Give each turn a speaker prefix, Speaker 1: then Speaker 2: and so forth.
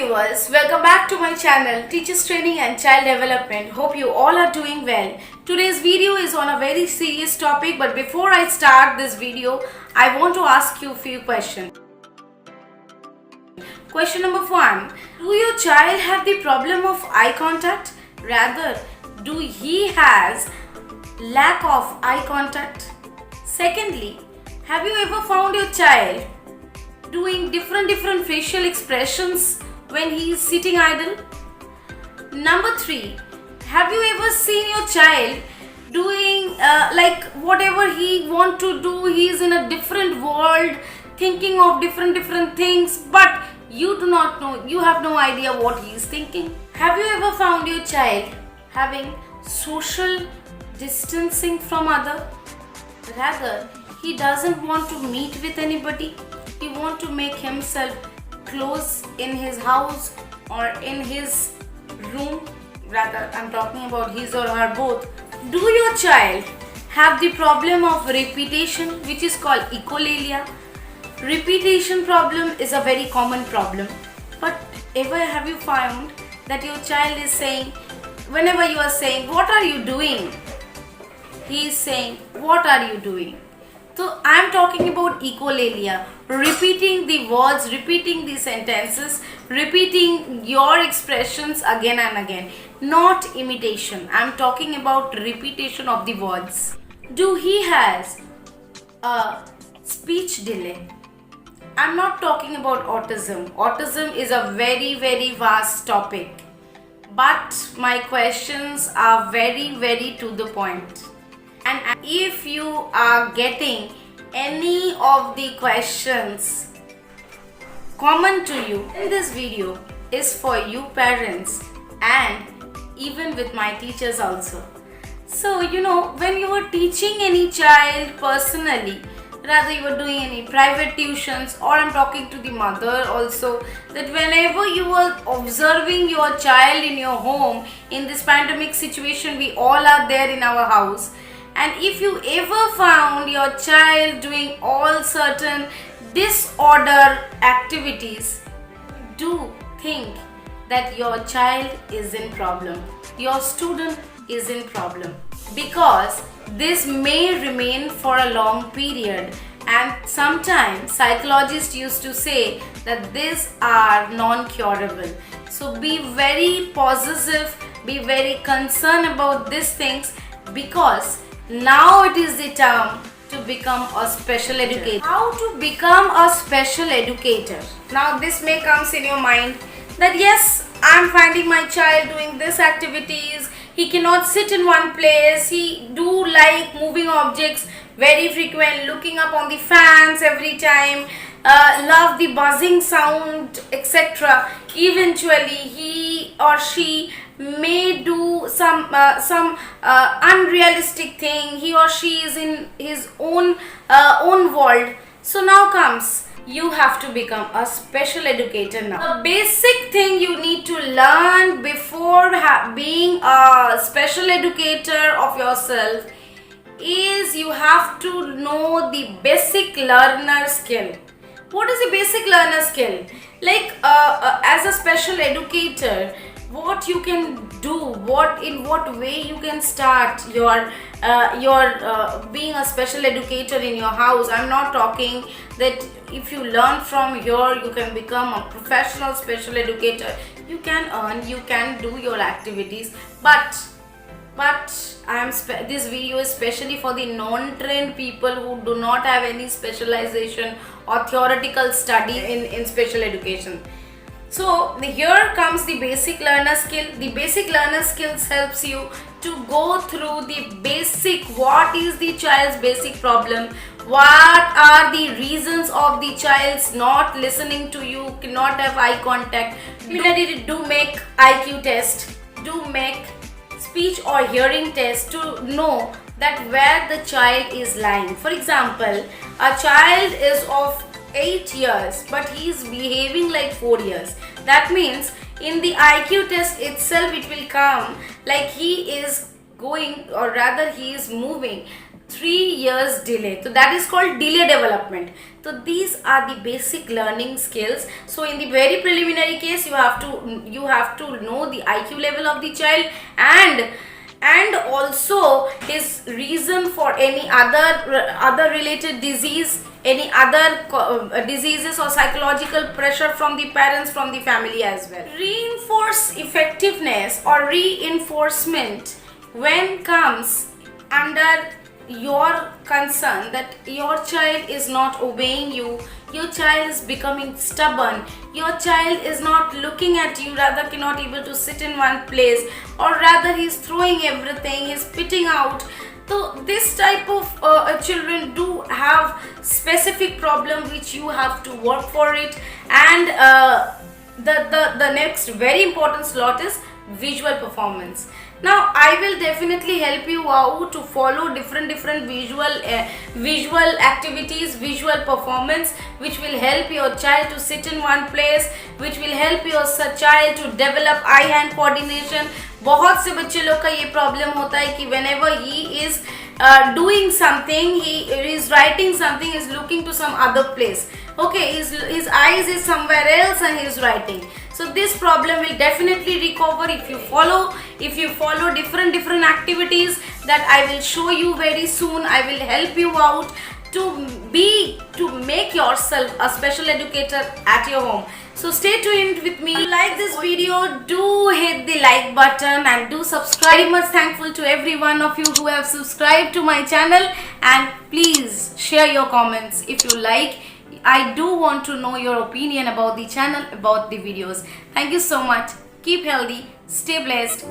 Speaker 1: viewers, welcome back to my channel Teachers Training and Child Development. Hope you all are doing well. Today's video is on a very serious topic, but before I start this video, I want to ask you a few questions. Question number 1. Do your child have the problem of eye contact? Rather, do he has lack of eye contact? Secondly, have you ever found your child doing different facial expressions when he is sitting idle? Number 3, have you ever seen your child doing like whatever he want to do, he is in a different world thinking of different things, but you do not know, you have no idea what he is thinking? Have you ever found your child having social distancing from other? Rather, he doesn't want to meet with anybody. He want to make himself close in his house or in his room. Rather, I'm talking about his or her both. Do your child have the problem of repetition, which is called echolalia? Repetition problem is a very common problem. But ever have you found that your child is saying, whenever you are saying, what are you doing? He is saying, what are you doing? So I am talking about echolalia, repeating the words, repeating the sentences, repeating your expressions again and again, not imitation. I am talking about repetition of the words. Do he has a speech delay? I am not talking about autism. Autism is a very vast topic, but my questions are very to the point. And if you are getting any of the questions common to you in this video is for you parents and even with my teachers also. So when you are teaching any child personally, rather you are doing any private tuitions, or I'm talking to the mother also, that whenever you are observing your child in your home in this pandemic situation, we all are there in our house. And if you ever found your child doing all certain disorder activities, do think that your child is in problem, your student is in problem, because this may remain for a long period, and sometimes psychologists used to say that these are non-curable. So be very positive, be very concerned about these things, because now it is the time to become a special educator. How to become a special educator? Now this may comes in your mind that yes, I am finding my child doing this activities, he cannot sit in one place, he do like moving objects very frequent, looking up on the fans every time, love the buzzing sound, etc. Eventually he or she may do some unrealistic thing, he or she is in his own world. So now comes, you have to become a special educator now. The basic thing you need to learn before being a special educator of yourself is you have to know the basic learner skill. What is the basic learner skill? Like as a special educator, what you can do, in what way you can start your being a special educator in your house. I'm not talking that if you learn from here you can become a professional special educator. You can earn, you can do your activities, but this video is especially for the non-trained people who do not have any specialization or theoretical study in special education. So here comes the basic learner skill. The basic learner skills helps you to go through the basic, what is the child's basic problem, what are the reasons of the child's not listening to you, cannot have eye contact. Similarly, do make IQ test, do make speech or hearing test to know that where the child is lying. For example, a child is of 8 years but he is behaving like 4 years. That means in the IQ test itself it will come like he is going, or rather he is moving 3 years delay. So that is called delay development. So these are the basic learning skills. So in the very preliminary case, you have to know the IQ level of the child, and also his reason for any other related disease, any other diseases or psychological pressure from the parents, from the family as well. Reinforce effectiveness or reinforcement when comes under your concern that your child is not obeying you, your child is becoming stubborn, your child is not looking at you, rather cannot able to sit in one place, or rather he's throwing everything, he's spitting out. So this type of children do have specific problem which you have to work for it. And the next very important slot is visual performance. Now I will definitely help you out to follow different visual activities, visual performance, which will help your child to sit in one place, which will help your child to develop eye hand coordination. बहुत से बच्चे लोग का ये problem होता है कि whenever he is doing something, he is writing something, is looking to some other place. Okay, his eyes is somewhere else and he is writing. So this problem will definitely recover if you follow different activities that I will show you very soon. I will help you out to make yourself a special educator at your home. So stay tuned with me. If you like this video, do hit the like button and do subscribe. Very much thankful to every one of you who have subscribed to my channel, and please share your comments if you like. I do want to know your opinion about the channel, about the videos. Thank you so much. Keep healthy, stay blessed.